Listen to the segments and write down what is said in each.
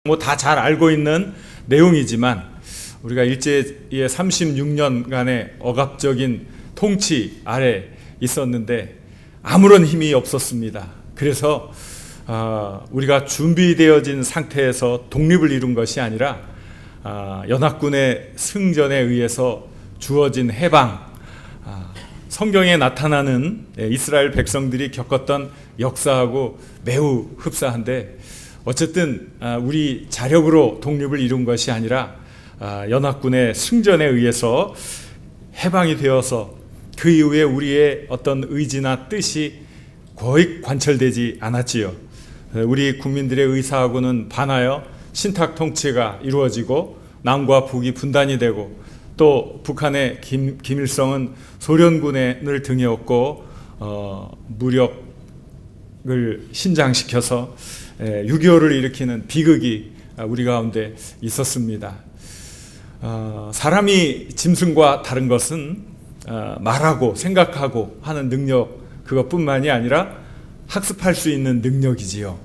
뭐 다 잘 알고 있는 내용이지만 우리가 일제의 36년간의 억압적인 통치 아래 있었는데 아무런 힘이 없었습니다. 그래서 우리가 준비되어진 상태에서 독립을 이룬 것이 아니라 연합군의 승전에 의해서 주어진 해방, 성경에 나타나는 이스라엘 백성들이 겪었던 역사하고 매우 흡사한데, 어쨌든 우리 자력으로 독립을 이룬 것이 아니라 연합군의 승전에 의해서 해방이 되어서 그 이후에 우리의 어떤 의지나 뜻이 거의 관철되지 않았지요. 우리 국민들의 의사하고는 반하여 신탁 통치가 이루어지고 남과 북이 분단이 되고, 또 북한의 김일성은 소련군을 등에 업고 무력을 신장시켜서 6.25를 일으키는 비극이 우리 가운데 있었습니다. 사람이 짐승과 다른 것은 말하고 생각하고 하는 능력, 그것뿐만이 아니라 학습할 수 있는 능력이지요.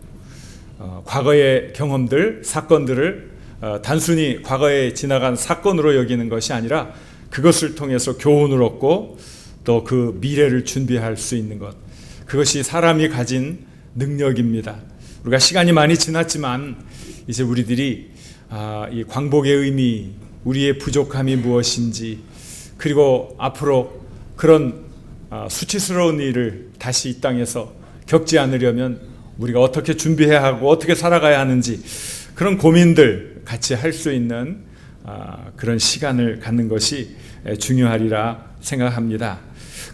과거의 경험들, 사건들을 단순히 과거에 지나간 사건으로 여기는 것이 아니라 그것을 통해서 교훈을 얻고 또 그 미래를 준비할 수 있는 것, 그것이 사람이 가진 능력입니다. 우리가 시간이 많이 지났지만 이제 우리들이 이 광복의 의미, 우리의 부족함이 무엇인지, 그리고 앞으로 그런 수치스러운 일을 다시 이 땅에서 겪지 않으려면 우리가 어떻게 준비해야 하고 어떻게 살아가야 하는지, 그런 고민들 같이 할 수 있는 그런 시간을 갖는 것이 중요하리라 생각합니다.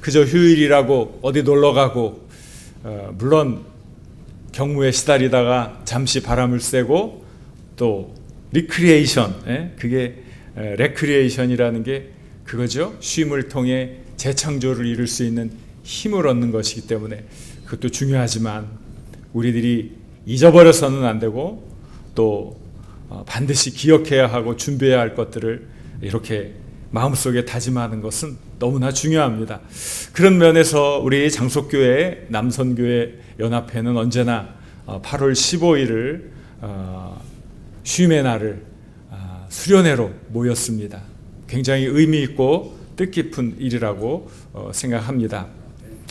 그저 휴일이라고 어디 놀러가고, 물론 경무에 시달리다가 잠시 바람을 쐬고, 또 리크리에이션, 그게 레크리에이션이라는 게 그거죠. 쉼을 통해 재창조를 이룰 수 있는 힘을 얻는 것이기 때문에 그것도 중요하지만 우리들이 잊어버려서는 안 되고, 또 반드시 기억해야 하고 준비해야 할 것들을 이렇게 마음속에 다짐하는 것은 너무나 중요합니다. 그런 면에서 우리 장속교회 남선교회 연합회는 언제나 8월 15일을 쉼의 날을 수련회로 모였습니다. 굉장히 의미 있고 뜻깊은 일이라고 생각합니다.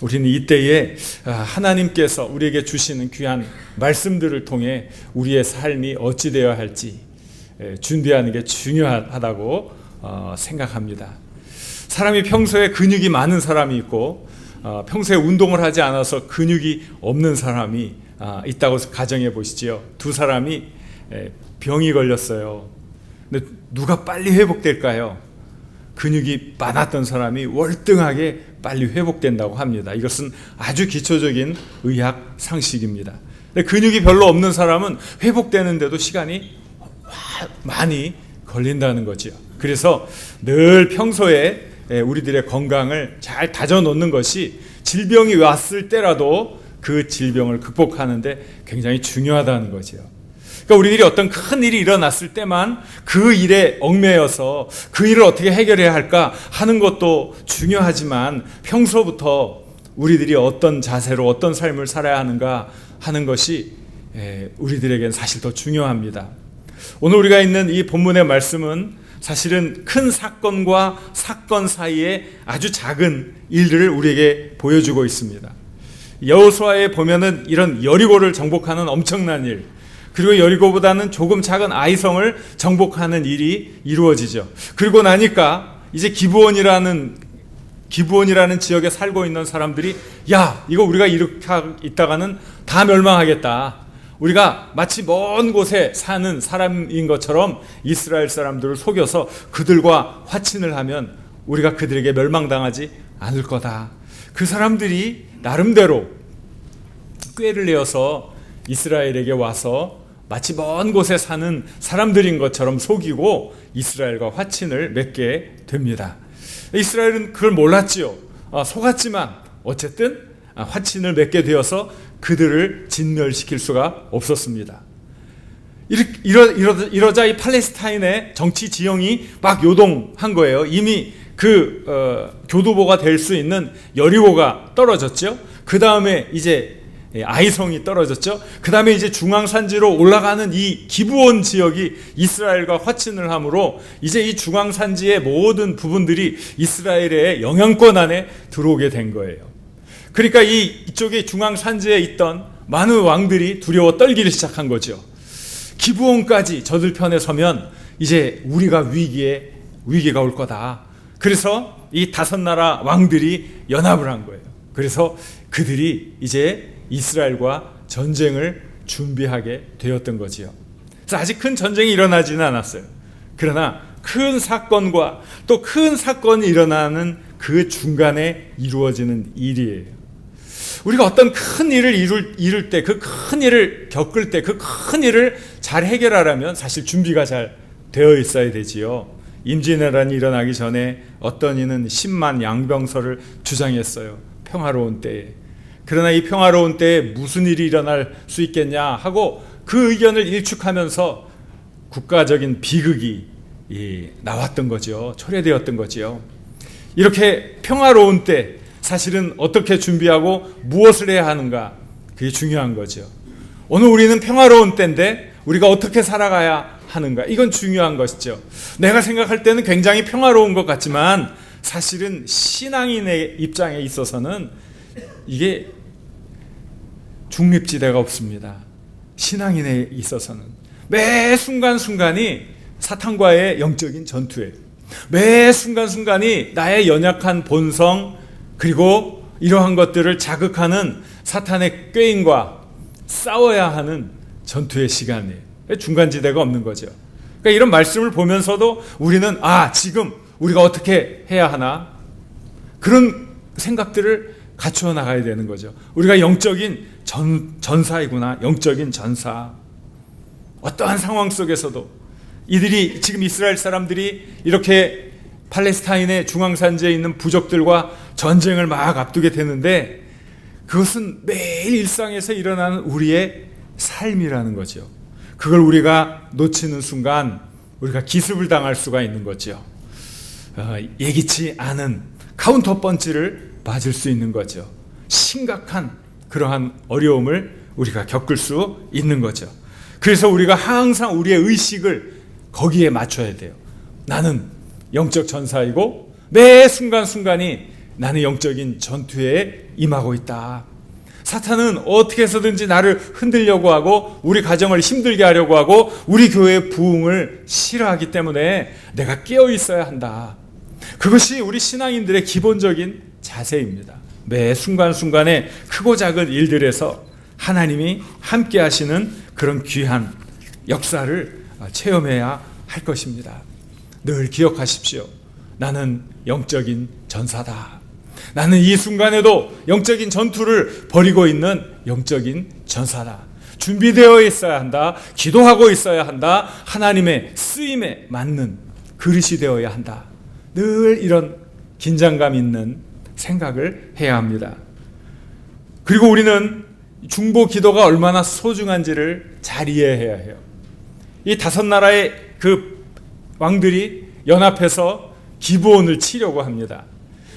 우리는 이때에 하나님께서 우리에게 주시는 귀한 말씀들을 통해 우리의 삶이 어찌 되어야 할지 준비하는 게 중요하다고 생각합니다. 사람이 평소에 근육이 많은 사람이 있고, 평소에 운동을 하지 않아서 근육이 없는 사람이 있다고 가정해 보시죠. 두 사람이 병이 걸렸어요. 근데 누가 빨리 회복될까요? 근육이 많았던 사람이 월등하게 빨리 회복된다고 합니다. 이것은 아주 기초적인 의학 상식입니다. 근데 근육이 별로 없는 사람은 회복되는데도 시간이 많이 걸린다는 거죠. 그래서 늘 평소에 우리들의 건강을 잘 다져놓는 것이 질병이 왔을 때라도 그 질병을 극복하는데 굉장히 중요하다는 거죠. 그러니까 우리들이 어떤 큰 일이 일어났을 때만 그 일에 얽매여서 그 일을 어떻게 해결해야 할까 하는 것도 중요하지만, 평소부터 우리들이 어떤 자세로 어떤 삶을 살아야 하는가 하는 것이 우리들에겐 사실 더 중요합니다. 오늘 우리가 있는 이 본문의 말씀은 사실은 큰 사건과 사건 사이에 아주 작은 일들을 우리에게 보여주고 있습니다. 여호수아에 보면은 이런 여리고를 정복하는 엄청난 일, 그리고 여리고보다는 조금 작은 아이성을 정복하는 일이 이루어지죠. 그리고 나니까 이제 기브온이라는 지역에 살고 있는 사람들이, 야, 이거 우리가 이렇게 있다가는 다 멸망하겠다. 우리가 마치 먼 곳에 사는 사람인 것처럼 이스라엘 사람들을 속여서 그들과 화친을 하면 우리가 그들에게 멸망당하지 않을 거다. 그 사람들이 나름대로 꾀를 내어서 이스라엘에게 와서 마치 먼 곳에 사는 사람들인 것처럼 속이고 이스라엘과 화친을 맺게 됩니다. 이스라엘은 그걸 몰랐지요. 속았지만 어쨌든 화친을 맺게 되어서 그들을 진멸시킬 수가 없었습니다. 이러자 이 팔레스타인의 정치 지형이 막 요동한 거예요. 이미 그 교두보가 될 수 있는 여리고가 떨어졌죠. 그 다음에 이제 아이성이 떨어졌죠. 그 다음에 이제 중앙산지로 올라가는 이 기브온 지역이 이스라엘과 화친을 하므로 이제 이 중앙산지의 모든 부분들이 이스라엘의 영향권 안에 들어오게 된 거예요. 그러니까 이쪽에 중앙산지에 있던 많은 왕들이 두려워 떨기를 시작한 거죠. 기브온까지 저들 편에 서면 이제 우리가 위기가 올 거다. 그래서 이 5나라 왕들이 연합을 한 거예요. 그래서 그들이 이제 이스라엘과 전쟁을 준비하게 되었던 거지요. 그래서 아직 큰 전쟁이 일어나지는 않았어요. 그러나 큰 사건과 또 큰 사건이 일어나는 그 중간에 이루어지는 일이에요. 우리가 어떤 큰 일을 이룰 때, 그 큰 일을 겪을 때, 그 큰 일을 잘 해결하려면 사실 준비가 잘 되어 있어야 되지요. 임진왜란이 일어나기 전에 어떤 이는 10만 양병설을 주장했어요. 평화로운 때에. 그러나 이 평화로운 때에 무슨 일이 일어날 수 있겠냐 하고 그 의견을 일축하면서 국가적인 비극이 나왔던 거죠. 초래되었던 거죠. 이렇게 평화로운 때 사실은 어떻게 준비하고 무엇을 해야 하는가, 그게 중요한 거죠. 오늘 우리는 평화로운 때인데 우리가 어떻게 살아가야 하는가, 이건 중요한 것이죠. 내가 생각할 때는 굉장히 평화로운 것 같지만 사실은 신앙인의 입장에 있어서는 이게 중립지대가 없습니다. 신앙인에 있어서는 매 순간순간이 사탄과의 영적인 전투예요. 매 순간순간이 나의 연약한 본성, 그리고 이러한 것들을 자극하는 사탄의 꾀인과 싸워야 하는 전투의 시간이에요. 중간지대가 없는 거죠. 그러니까 이런 말씀을 보면서도 우리는 지금 우리가 어떻게 해야 하나, 그런 생각들을 갖추어 나가야 되는 거죠. 우리가 영적인 전사이구나. 영적인 전사. 어떠한 상황 속에서도 이들이 지금 이스라엘 사람들이 이렇게 팔레스타인의 중앙산지에 있는 부족들과 전쟁을 막 앞두게 되는데 그것은 매일 일상에서 일어나는 우리의 삶이라는 거죠. 그걸 우리가 놓치는 순간 우리가 기습을 당할 수가 있는 거죠. 예기치 않은 카운터 펀치를 맞을 수 있는 거죠. 심각한 그러한 어려움을 우리가 겪을 수 있는 거죠. 그래서 우리가 항상 우리의 의식을 거기에 맞춰야 돼요. 나는 영적 전사이고 매 순간순간이 나는 영적인 전투에 임하고 있다. 사탄은 어떻게 해서든지 나를 흔들려고 하고 우리 가정을 힘들게 하려고 하고 우리 교회의 부흥을 싫어하기 때문에 내가 깨어 있어야 한다. 그것이 우리 신앙인들의 기본적인 자세입니다. 매 순간순간에 크고 작은 일들에서 하나님이 함께 하시는 그런 귀한 역사를 체험해야 할 것입니다. 늘 기억하십시오. 나는 영적인 전사다. 나는 이 순간에도 영적인 전투를 벌이고 있는 영적인 전사다. 준비되어 있어야 한다. 기도하고 있어야 한다. 하나님의 쓰임에 맞는 그릇이 되어야 한다. 늘 이런 긴장감 있는 생각을 해야 합니다. 그리고 우리는 중보 기도가 얼마나 소중한지를 잘 이해해야 해요. 이 5나라의 그 왕들이 연합해서 기브온을 치려고 합니다.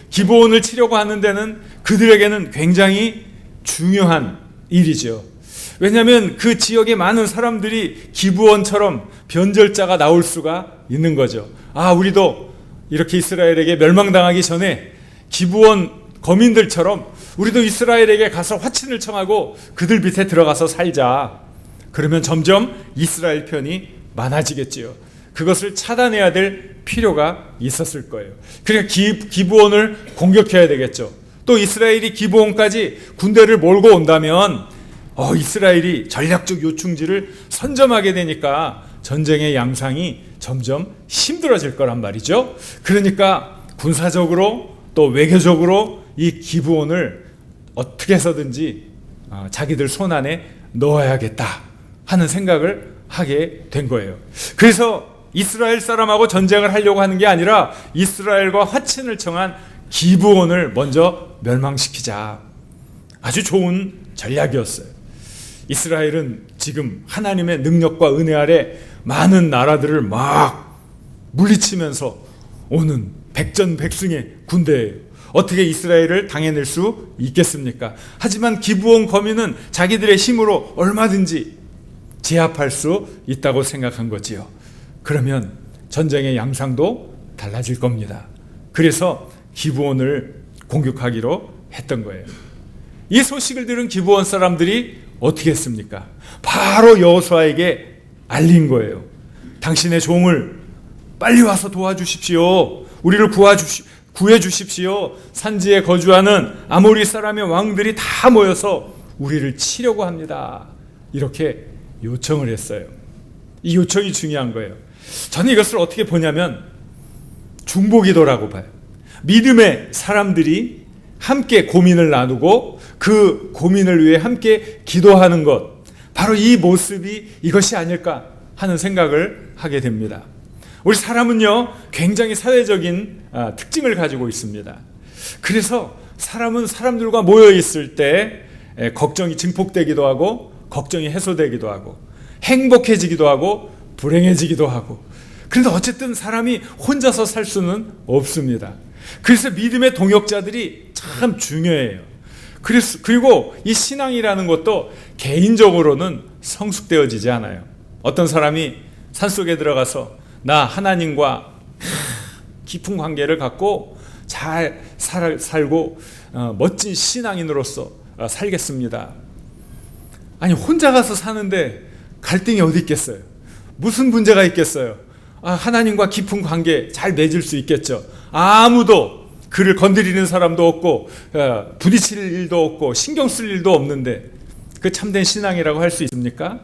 기브온을 치려고 하는 데는 그들에게는 굉장히 중요한 일이죠. 왜냐하면 그 지역의 많은 사람들이 기브온처럼 변절자가 나올 수가 있는 거죠. 우리도 이렇게 이스라엘에게 멸망당하기 전에 기브온 거민들처럼 우리도 이스라엘에게 가서 화친을 청하고 그들 밑에 들어가서 살자. 그러면 점점 이스라엘 편이 많아지겠지요. 그것을 차단해야 될 필요가 있었을 거예요. 그러니까 기브온을 공격해야 되겠죠. 또 이스라엘이 기브온까지 군대를 몰고 온다면 이스라엘이 전략적 요충지를 선점하게 되니까 전쟁의 양상이 점점 힘들어질 거란 말이죠. 그러니까 군사적으로 또 외교적으로 이 기브온을 어떻게 해서든지 자기들 손안에 넣어야겠다 하는 생각을 하게 된 거예요. 그래서 이스라엘 사람하고 전쟁을 하려고 하는 게 아니라 이스라엘과 화친을 청한 기브온을 먼저 멸망시키자. 아주 좋은 전략이었어요. 이스라엘은 지금 하나님의 능력과 은혜 아래 많은 나라들을 막 물리치면서 오는 백전백승의 군대예요. 어떻게 이스라엘을 당해낼 수 있겠습니까? 하지만 기브온 거민은 자기들의 힘으로 얼마든지 제압할 수 있다고 생각한 거지요. 그러면 전쟁의 양상도 달라질 겁니다. 그래서 기브온을 공격하기로 했던 거예요. 이 소식을 들은 기브온 사람들이 어떻게 했습니까? 바로 여호수아에게 알린 거예요. 당신의 종을 빨리 와서 도와주십시오. 우리를 구해주십시오. 산지에 거주하는 아모리 사람의 왕들이 다 모여서 우리를 치려고 합니다. 이렇게 요청을 했어요. 이 요청이 중요한 거예요. 저는 이것을 어떻게 보냐면 중보기도라고 봐요. 믿음의 사람들이 함께 고민을 나누고 그 고민을 위해 함께 기도하는 것, 바로 이 모습이 이것이 아닐까 하는 생각을 하게 됩니다. 우리 사람은요, 굉장히 사회적인 특징을 가지고 있습니다. 그래서 사람은 사람들과 모여 있을 때 걱정이 증폭되기도 하고 걱정이 해소되기도 하고 행복해지기도 하고 불행해지기도 하고, 그런데 어쨌든 사람이 혼자서 살 수는 없습니다. 그래서 믿음의 동역자들이 참 중요해요. 그리고 이 신앙이라는 것도 개인적으로는 성숙되어지지 않아요. 어떤 사람이 산속에 들어가서 나 하나님과 깊은 관계를 갖고 잘 살고 멋진 신앙인으로서 살겠습니다. 아니, 혼자 가서 사는데 갈등이 어디 있겠어요? 무슨 문제가 있겠어요? 하나님과 깊은 관계 잘 맺을 수 있겠죠. 아무도 그를 건드리는 사람도 없고 부딪힐 일도 없고 신경 쓸 일도 없는데 그 참된 신앙이라고 할 수 있습니까?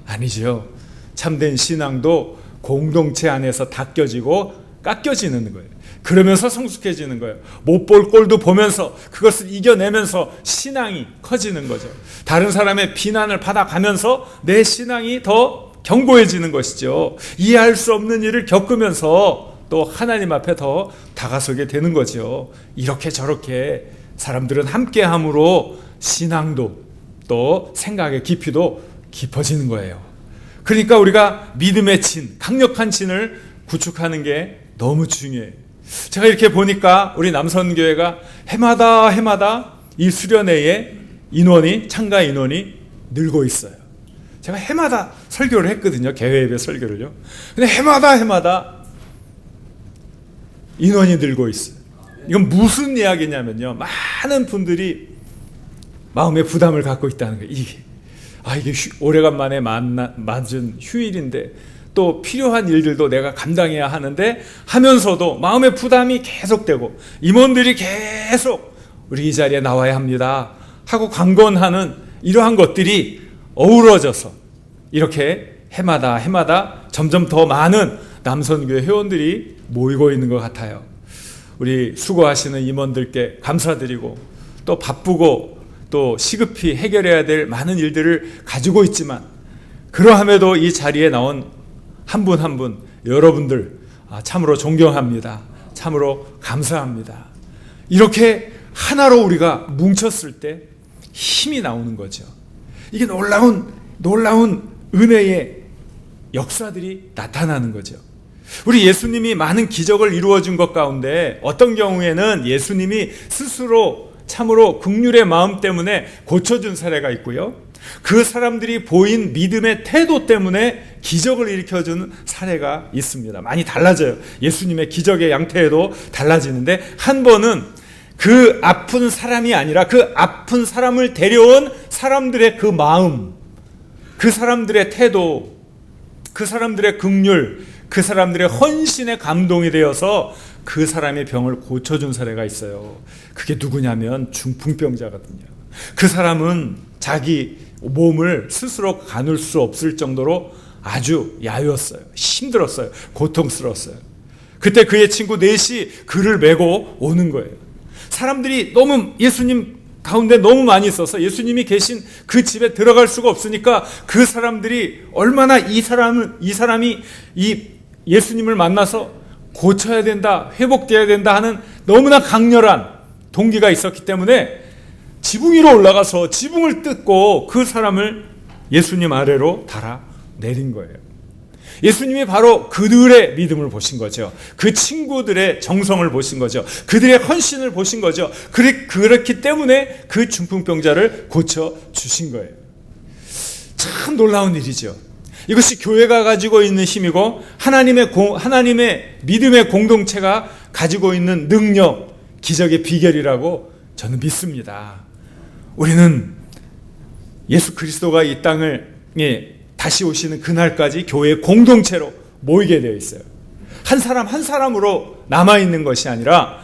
아니죠. 참된 신앙도 공동체 안에서 닦여지고 깎여지는 거예요. 그러면서 성숙해지는 거예요. 못 볼 꼴도 보면서 그것을 이겨내면서 신앙이 커지는 거죠. 다른 사람의 비난을 받아가면서 내 신앙이 더 견고해지는 것이죠. 이해할 수 없는 일을 겪으면서 또 하나님 앞에 더 다가서게 되는 거죠. 이렇게 저렇게 사람들은 함께함으로 신앙도 또 생각의 깊이도 깊어지는 거예요. 그러니까 우리가 믿음의 진, 강력한 진을 구축하는 게 너무 중요해요. 제가 이렇게 보니까 우리 남선교회가 해마다 이 수련회에 참가 인원이 늘고 있어요. 제가 해마다 설교를 했거든요. 개회예배 설교를요. 근데 해마다 인원이 늘고 있어요. 이건 무슨 이야기냐면요, 많은 분들이 마음의 부담을 갖고 있다는 거예요. 이게 오래간만에 맞은 휴일인데 또 필요한 일들도 내가 감당해야 하는데 하면서도 마음의 부담이 계속되고 임원들이 계속 우리 이 자리에 나와야 합니다 하고 강권하는 이러한 것들이 어우러져서 이렇게 해마다 점점 더 많은 남선교회 회원들이 모이고 있는 것 같아요. 우리 수고하시는 임원들께 감사드리고 또 바쁘고 또 시급히 해결해야 될 많은 일들을 가지고 있지만 그러함에도 이 자리에 나온 한 분 한 분 여러분들 참으로 존경합니다. 참으로 감사합니다. 이렇게 하나로 우리가 뭉쳤을 때 힘이 나오는 거죠. 이게 놀라운 은혜의 역사들이 나타나는 거죠. 우리 예수님이 많은 기적을 이루어준 것 가운데 어떤 경우에는 예수님이 스스로 참으로 긍휼의 마음 때문에 고쳐준 사례가 있고요. 그 사람들이 보인 믿음의 태도 때문에 기적을 일으켜주는 사례가 있습니다. 많이 달라져요. 예수님의 기적의 양태에도 달라지는데 한 번은 그 아픈 사람이 아니라 그 아픈 사람을 데려온 사람들의 그 마음, 그 사람들의 태도, 그 사람들의 긍휼, 그 사람들의 헌신에 감동이 되어서 그 사람의 병을 고쳐준 사례가 있어요. 그게 누구냐면 중풍병자거든요. 그 사람은 자기 몸을 스스로 가눌 수 없을 정도로 아주 야였어요. 힘들었어요. 고통스러웠어요. 그때 그의 친구 넷이 그를 메고 오는 거예요. 사람들이 너무 예수님 가운데 너무 많이 있어서 예수님이 계신 그 집에 들어갈 수가 없으니까 그 사람들이 얼마나 이 사람이 이 예수님을 만나서 고쳐야 된다, 회복되어야 된다 하는 너무나 강렬한 동기가 있었기 때문에 지붕 위로 올라가서 지붕을 뜯고 그 사람을 예수님 아래로 달아 내린 거예요. 예수님이 바로 그들의 믿음을 보신 거죠. 그 친구들의 정성을 보신 거죠. 그들의 헌신을 보신 거죠. 그렇기 때문에 그 중풍병자를 고쳐주신 거예요. 참 놀라운 일이죠. 이것이 교회가 가지고 있는 힘이고 하나님의 믿음의 공동체가 가지고 있는 능력, 기적의 비결이라고 저는 믿습니다. 우리는 예수 그리스도가 이 땅을 다시 오시는 그날까지 교회의 공동체로 모이게 되어 있어요. 한 사람 한 사람으로 남아있는 것이 아니라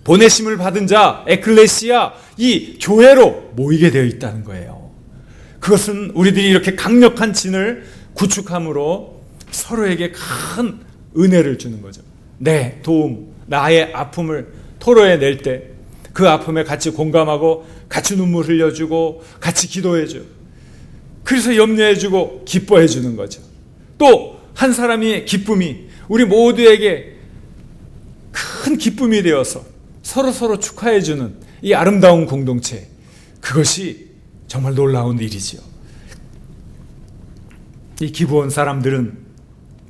보내심을 받은 자, 에클레시아, 이 교회로 모이게 되어 있다는 거예요. 그것은 우리들이 이렇게 강력한 진을 구축함으로 서로에게 큰 은혜를 주는 거죠. 내 도움, 나의 아픔을 토로해낼 때 그 아픔에 같이 공감하고 같이 눈물 흘려주고 같이 기도해줘. 그래서 염려해주고 기뻐해주는 거죠. 또 한 사람의 기쁨이 우리 모두에게 큰 기쁨이 되어서 서로 축하해주는 이 아름다운 공동체, 그것이 정말 놀라운 일이지요. 이 기브온 사람들은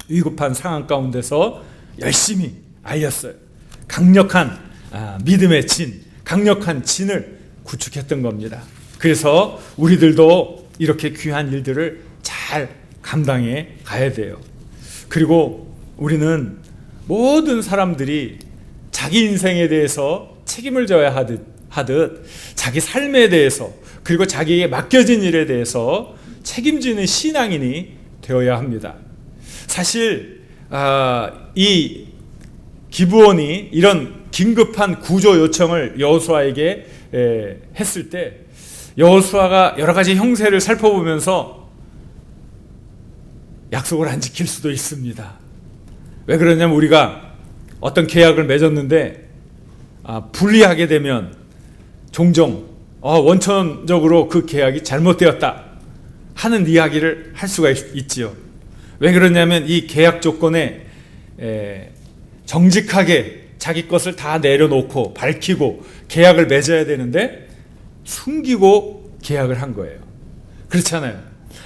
위급한 상황 가운데서 열심히 알렸어요. 강력한 믿음의 진, 강력한 진을 구축했던 겁니다. 그래서 우리들도 이렇게 귀한 일들을 잘 감당해 가야 돼요. 그리고 우리는 모든 사람들이 자기 인생에 대해서 책임을 져야 하듯 자기 삶에 대해서 그리고 자기에게 맡겨진 일에 대해서 책임지는 신앙인이 되어야 합니다. 사실 이 기브온이 이런 긴급한 구조 요청을 여호수아에게 했을 때 여호수아가 여러 가지 형세를 살펴보면서 약속을 안 지킬 수도 있습니다. 왜 그러냐면 우리가 어떤 계약을 맺었는데 불리하게 되면 종종 원천적으로 그 계약이 잘못되었다 하는 이야기를 할 수가 있지요. 왜 그러냐면 이 계약 조건에 정직하게 자기 것을 다 내려놓고 밝히고 계약을 맺어야 되는데 숨기고 계약을 한 거예요. 그렇잖아요.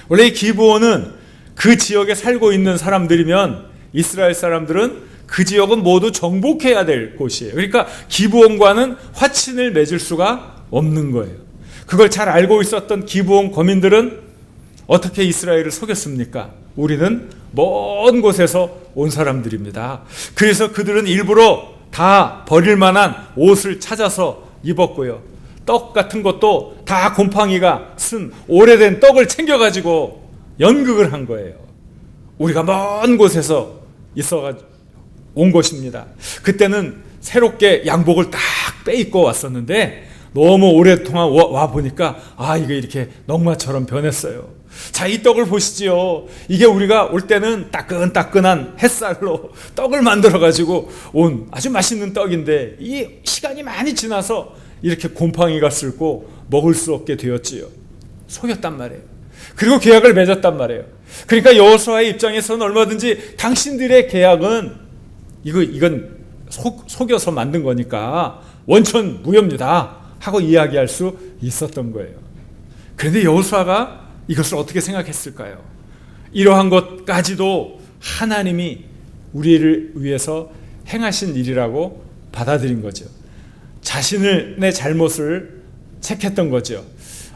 원래 이 기브온은 그 지역에 살고 있는 사람들이면 이스라엘 사람들은 그 지역은 모두 정복해야 될 곳이에요. 그러니까 기브온과는 화친을 맺을 수가 없는 거예요. 그걸 잘 알고 있었던 기브온 거민들은 어떻게 이스라엘을 속였습니까? 우리는 먼 곳에서 온 사람들입니다. 그래서 그들은 일부러 다 버릴 만한 옷을 찾아서 입었고요. 떡 같은 것도 다 곰팡이가 쓴 오래된 떡을 챙겨가지고 연극을 한 거예요. 우리가 먼 곳에서 온 것입니다. 그때는 새롭게 양복을 딱 빼입고 왔었는데 너무 오랫동안 와 보니까 이게 이렇게 넝마처럼 변했어요. 자, 이 떡을 보시지요. 이게 우리가 올 때는 따끈따끈한 햇살로 떡을 만들어가지고 온 아주 맛있는 떡인데 이 시간이 많이 지나서 이렇게 곰팡이가 쓸고 먹을 수 없게 되었지요. 속였단 말이에요. 그리고 계약을 맺었단 말이에요. 그러니까 여호수아의 입장에서는 얼마든지 당신들의 계약은 이건 속여서 만든 거니까 원천 무효입니다 하고 이야기할 수 있었던 거예요. 그런데 여호수아가 이것을 어떻게 생각했을까요? 이러한 것까지도 하나님이 우리를 위해서 행하신 일이라고 받아들인 거죠. 자신의 잘못을 책했던 거죠.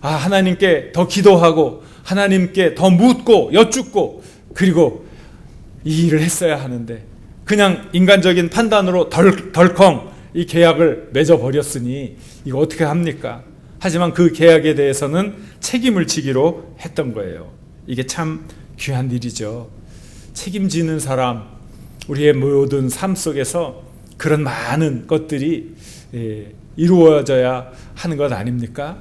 하나님께 더 기도하고 하나님께 더 묻고 여쭙고 그리고 이 일을 했어야 하는데 그냥 인간적인 판단으로 덜컹 이 계약을 맺어버렸으니 이거 어떻게 합니까? 하지만 그 계약에 대해서는 책임을 지기로 했던 거예요. 이게 참 귀한 일이죠. 책임지는 사람, 우리의 모든 삶 속에서 그런 많은 것들이 이루어져야 하는 것 아닙니까?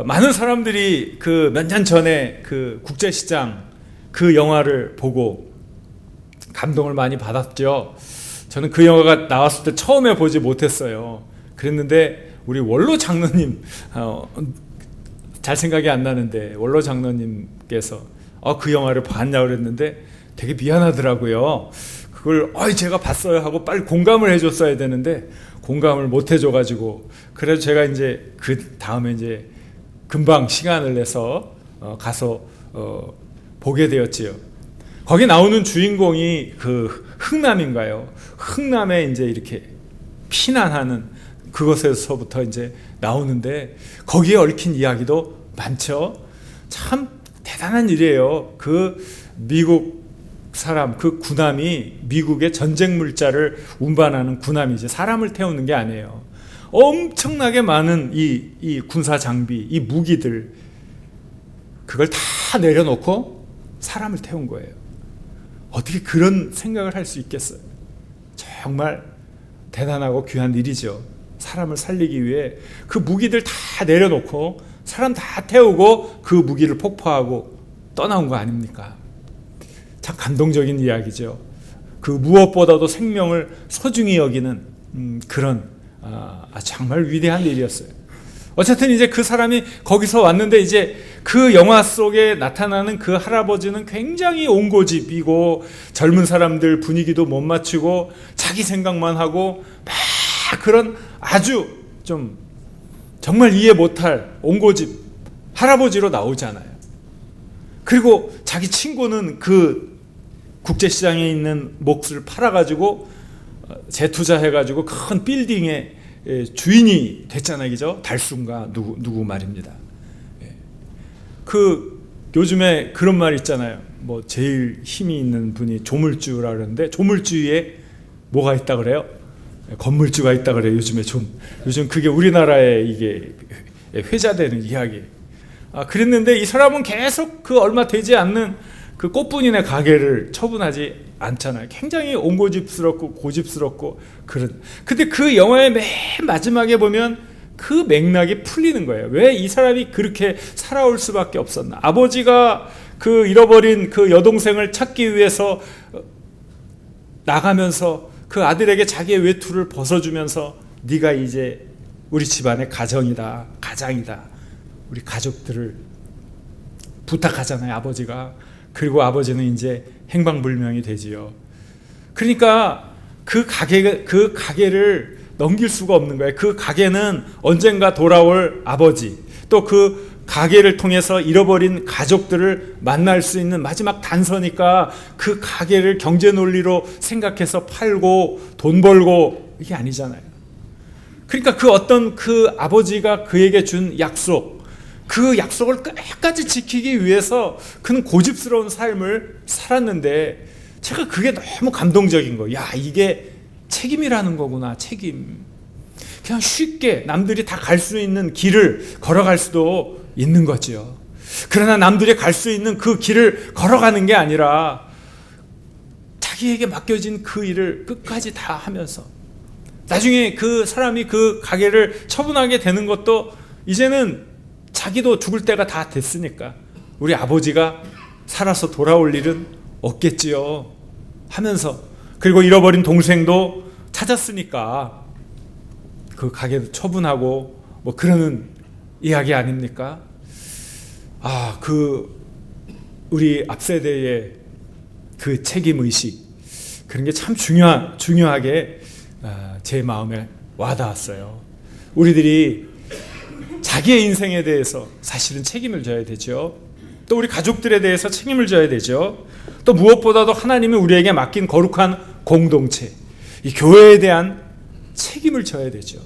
많은 사람들이 그 몇 년 전에 그 국제시장 그 영화를 보고 감동을 많이 받았죠. 저는 그 영화가 나왔을 때 처음에 보지 못했어요. 그랬는데 우리 원로 장로님 잘 생각이 안 나는데 원로 장로님께서 그 영화를 봤냐고 그랬는데 되게 미안하더라고요. 그걸 제가 봤어요 하고 빨리 공감을 해줬어야 되는데 공감을 못 해줘가지고 그래서 제가 이제 그 다음에 이제 금방 시간을 내서 가서 보게 되었지요. 거기 나오는 주인공이 그 흥남인가요? 흥남에 이제 이렇게 피난하는 그것에서부터 이제 나오는데 거기에 얽힌 이야기도 많죠. 참 대단한 일이에요. 그 미국 사람, 그 군함이 미국의 전쟁 물자를 운반하는 군함이지 사람을 태우는 게 아니에요. 엄청나게 많은 이 군사 장비, 이 무기들, 그걸 다 내려놓고 사람을 태운 거예요. 어떻게 그런 생각을 할 수 있겠어요? 정말 대단하고 귀한 일이죠. 사람을 살리기 위해 그 무기들 다 내려놓고 사람 다 태우고 그 무기를 폭파하고 떠나온 거 아닙니까? 참 감동적인 이야기죠. 그 무엇보다도 생명을 소중히 여기는 그런 정말 위대한 일이었어요. 어쨌든 이제 그 사람이 거기서 왔는데 이제 그 영화 속에 나타나는 그 할아버지는 굉장히 온고집이고 젊은 사람들 분위기도 못 맞추고 자기 생각만 하고 막 그런 아주 좀 정말 이해 못할 온고집 할아버지로 나오잖아요. 그리고 자기 친구는 그 국제시장에 있는 몫을 팔아가지고 재투자해가지고 큰 빌딩의 주인이 됐잖아요, 그죠? 달순가 누구 말입니다. 그 요즘에 그런 말 있잖아요. 뭐 제일 힘이 있는 분이 조물주라 그러는데 조물주에 뭐가 있다 그래요? 건물주가 있다 그래요. 요즘 그게 우리나라에 이게 회자되는 이야기. 그랬는데 이 사람은 계속 그 얼마 되지 않는 그 꽃분이네 가게를 처분하지 않잖아요. 굉장히 온고집스럽고 고집스럽고 그런. 근데 그 영화의 맨 마지막에 보면 그 맥락이 풀리는 거예요. 왜 이 사람이 그렇게 살아올 수밖에 없었나? 아버지가 그 잃어버린 그 여동생을 찾기 위해서 나가면서 그 아들에게 자기의 외투를 벗어주면서 네가 이제 우리 집안의 가장이다. 우리 가족들을 부탁하잖아요, 아버지가. 그리고 아버지는 이제 행방불명이 되지요. 그러니까 그 가게를 넘길 수가 없는 거예요. 그 가게는 언젠가 돌아올 아버지, 또 그 가게를 통해서 잃어버린 가족들을 만날 수 있는 마지막 단서니까 그 가게를 경제 논리로 생각해서 팔고 돈 벌고 이게 아니잖아요. 그러니까 그 어떤 그 아버지가 그에게 준 약속, 그 약속을 끝까지 지키기 위해서 그는 고집스러운 삶을 살았는데 제가 그게 너무 감동적인 거예요. 야, 이게 책임이라는 거구나. 책임. 그냥 쉽게 남들이 다 갈 수 있는 길을 걸어갈 수도 있는 거죠. 그러나 남들이 갈 수 있는 그 길을 걸어가는 게 아니라 자기에게 맡겨진 그 일을 끝까지 다 하면서 나중에 그 사람이 그 가게를 처분하게 되는 것도 이제는 자기도 죽을 때가 다 됐으니까 우리 아버지가 살아서 돌아올 일은 없겠지요 하면서, 그리고 잃어버린 동생도 찾았으니까 그 가게도 처분하고 뭐 그러는 이야기 아닙니까? 우리 앞세대의 그 책임의식, 그런 게 참 중요하게 제 마음에 와닿았어요. 우리들이 자기의 인생에 대해서 사실은 책임을 져야 되죠. 또 우리 가족들에 대해서 책임을 져야 되죠. 또 무엇보다도 하나님이 우리에게 맡긴 거룩한 공동체, 이 교회에 대한 책임을 져야 되죠.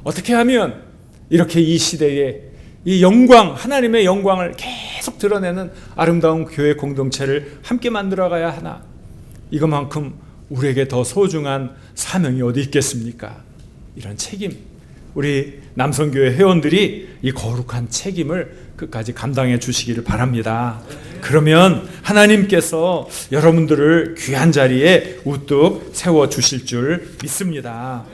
어떻게 하면 이렇게 이 시대에 이 영광, 하나님의 영광을 계속 드러내는 아름다운 교회 공동체를 함께 만들어가야 하나? 이것만큼 우리에게 더 소중한 사명이 어디 있겠습니까? 이런 책임, 우리 남성교회 회원들이 이 거룩한 책임을 끝까지 감당해 주시기를 바랍니다. 그러면 하나님께서 여러분들을 귀한 자리에 우뚝 세워주실 줄 믿습니다.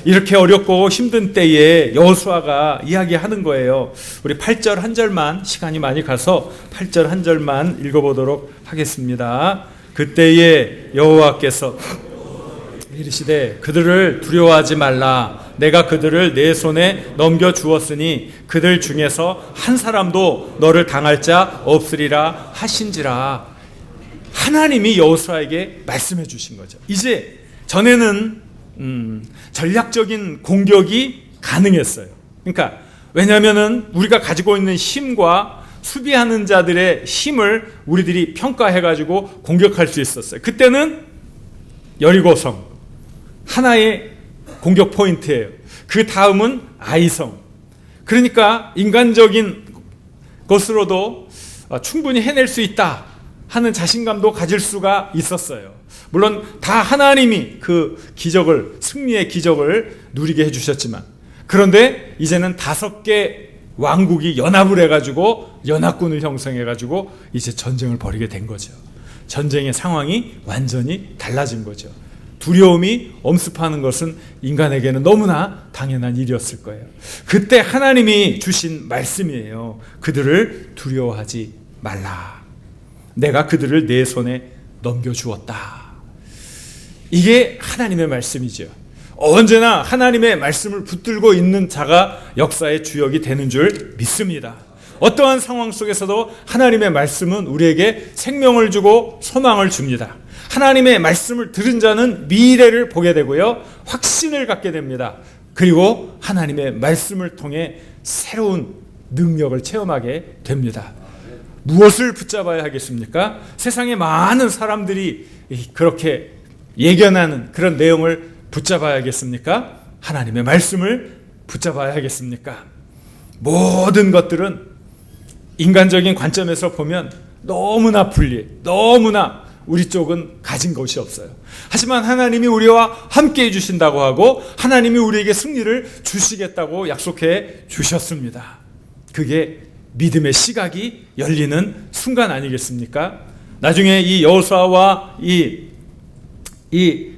이렇게 어렵고 힘든 때에 여호수아가 이야기하는 거예요. 우리 8절 한 절만, 시간이 많이 가서 8절 한 절만 읽어보도록 하겠습니다. 그때에 여호와께서 이르시되 그들을 두려워하지 말라. 내가 그들을 내 손에 넘겨주었으니 그들 중에서 한 사람도 너를 당할 자 없으리라 하신지라. 하나님이 여호수아에게 말씀해 주신 거죠. 이제 전에는 전략적인 공격이 가능했어요. 그러니까 왜냐하면은 우리가 가지고 있는 힘과 수비하는 자들의 힘을 우리들이 평가해가지고 공격할 수 있었어요. 그때는 여리고성 하나의 공격 포인트예요. 그 다음은 아이성. 그러니까 인간적인 것으로도 충분히 해낼 수 있다 하는 자신감도 가질 수가 있었어요. 물론 다 하나님이 그 기적을, 승리의 기적을 누리게 해주셨지만, 그런데 이제는 5개 왕국이 연합을 해가지고 연합군을 형성해가지고 이제 전쟁을 벌이게 된 거죠. 전쟁의 상황이 완전히 달라진 거죠. 두려움이 엄습하는 것은 인간에게는 너무나 당연한 일이었을 거예요. 그때 하나님이 주신 말씀이에요. 그들을 두려워하지 말라. 내가 그들을 내 손에 넘겨주었다. 이게 하나님의 말씀이죠. 언제나 하나님의 말씀을 붙들고 있는 자가 역사의 주역이 되는 줄 믿습니다. 어떠한 상황 속에서도 하나님의 말씀은 우리에게 생명을 주고 소망을 줍니다. 하나님의 말씀을 들은 자는 미래를 보게 되고요, 확신을 갖게 됩니다. 그리고 하나님의 말씀을 통해 새로운 능력을 체험하게 됩니다. 무엇을 붙잡아야 하겠습니까? 세상에 많은 사람들이 그렇게 예견하는 그런 내용을 붙잡아야겠습니까? 하나님의 말씀을 붙잡아야 하겠습니까? 모든 것들은 인간적인 관점에서 보면 너무나 불리해, 너무나 우리 쪽은 가진 것이 없어요. 하지만 하나님이 우리와 함께 해주신다고 하고 하나님이 우리에게 승리를 주시겠다고 약속해 주셨습니다. 그게 믿음의 시각이 열리는 순간 아니겠습니까? 나중에 이 여호수아와 이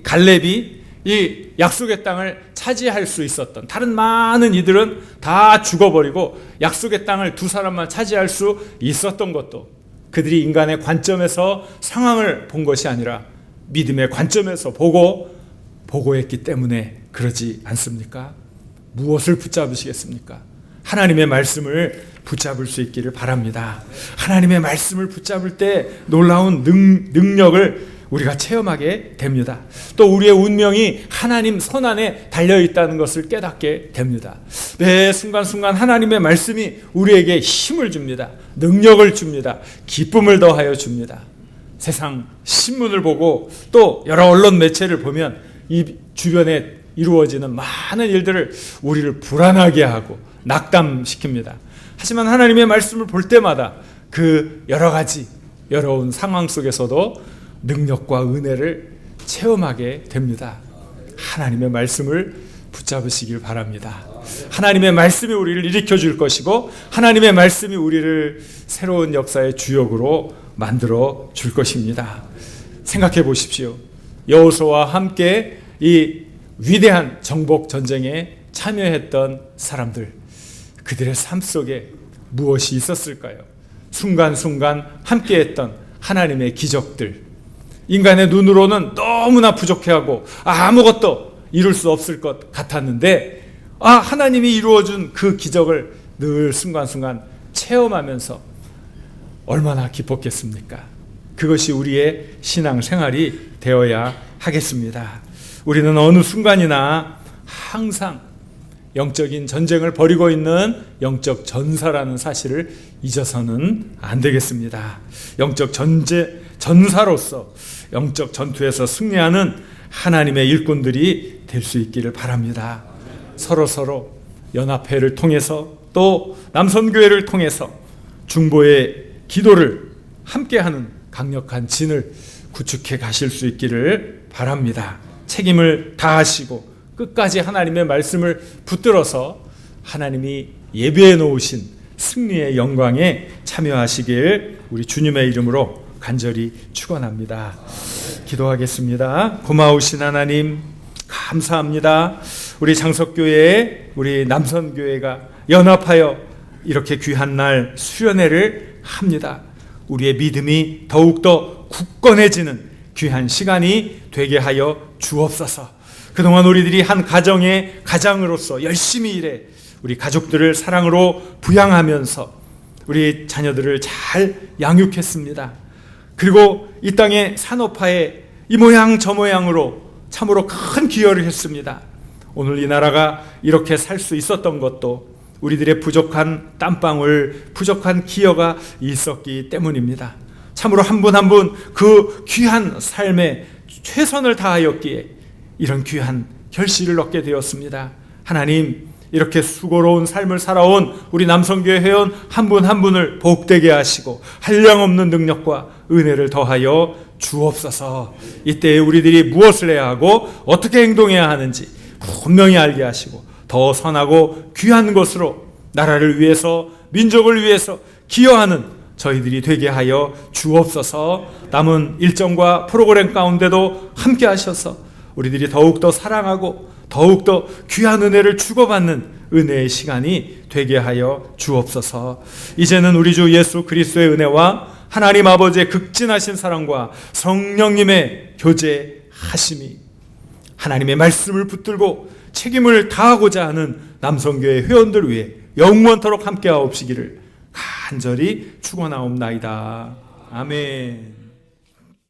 갈렙이 이 약속의 땅을 차지할 수 있었던, 다른 많은 이들은 다 죽어버리고 약속의 땅을 2사람만 차지할 수 있었던 것도 그들이 인간의 관점에서 상황을 본 것이 아니라 믿음의 관점에서 보고했기 때문에 그러지 않습니까? 무엇을 붙잡으시겠습니까? 하나님의 말씀을 붙잡을 수 있기를 바랍니다. 하나님의 말씀을 붙잡을 때 놀라운 능력을 우리가 체험하게 됩니다. 또 우리의 운명이 하나님 손 안에 달려있다는 것을 깨닫게 됩니다. 매 순간순간 하나님의 말씀이 우리에게 힘을 줍니다. 능력을 줍니다. 기쁨을 더하여 줍니다. 세상 신문을 보고 또 여러 언론 매체를 보면 이 주변에 이루어지는 많은 일들을 우리를 불안하게 하고 낙담시킵니다. 하지만 하나님의 말씀을 볼 때마다 그 여러 가지 어려운 상황 속에서도 능력과 은혜를 체험하게 됩니다. 하나님의 말씀을 붙잡으시길 바랍니다. 하나님의 말씀이 우리를 일으켜 줄 것이고 하나님의 말씀이 우리를 새로운 역사의 주역으로 만들어 줄 것입니다. 생각해 보십시오. 여호수아와 함께 이 위대한 정복 전쟁에 참여했던 사람들, 그들의 삶 속에 무엇이 있었을까요? 순간순간 함께했던 하나님의 기적들, 인간의 눈으로는 너무나 부족해하고 아무것도 이룰 수 없을 것 같았는데 하나님이 이루어준 그 기적을 늘 순간순간 체험하면서 얼마나 기뻤겠습니까? 그것이 우리의 신앙생활이 되어야 하겠습니다. 우리는 어느 순간이나 항상 영적인 전쟁을 벌이고 있는 영적 전사라는 사실을 잊어서는 안 되겠습니다. 영적 전사로서 영적 전투에서 승리하는 하나님의 일꾼들이 될 수 있기를 바랍니다. 서로 연합회를 통해서 또 남선교회를 통해서 중보의 기도를 함께하는 강력한 진을 구축해 가실 수 있기를 바랍니다. 책임을 다하시고 끝까지 하나님의 말씀을 붙들어서 하나님이 예배해 놓으신 승리의 영광에 참여하시길 우리 주님의 이름으로 간절히 축원합니다. 기도하겠습니다. 고마우신 하나님 감사합니다. 우리 장석교회, 우리 남선교회가 연합하여 이렇게 귀한 날 수련회를 합니다. 우리의 믿음이 더욱더 굳건해지는 귀한 시간이 되게 하여 주옵소서. 그동안 우리들이 한 가정의 가장으로서 열심히 일해 우리 가족들을 사랑으로 부양하면서 우리 자녀들을 잘 양육했습니다. 그리고 이 땅의 산업화에 이 모양 저 모양으로 참으로 큰 기여를 했습니다. 오늘 이 나라가 이렇게 살 수 있었던 것도 우리들의 부족한 땀방울, 부족한 기여가 있었기 때문입니다. 참으로 한 분 한 분 그 귀한 삶에 최선을 다하였기에 이런 귀한 결실을 얻게 되었습니다. 하나님, 이렇게 수고로운 삶을 살아온 우리 남성교회 회원 한 분 한 분을 복되게 하시고 한량없는 능력과 은혜를 더하여 주옵소서. 이때에 우리들이 무엇을 해야 하고 어떻게 행동해야 하는지 분명히 알게 하시고 더 선하고 귀한 것으로 나라를 위해서, 민족을 위해서 기여하는 저희들이 되게 하여 주옵소서. 남은 일정과 프로그램 가운데도 함께 하셔서 우리들이 더욱더 사랑하고 더욱더 귀한 은혜를 주고받는 은혜의 시간이 되게 하여 주옵소서. 이제는 우리 주 예수 그리스도의 은혜와 하나님 아버지의 극진하신 사랑과 성령님의 교제하심이 하나님의 말씀을 붙들고 책임을 다하고자 하는 남성교회 회원들 위해 영원토록 함께하옵시기를 간절히 축원하옵나이다. 아멘.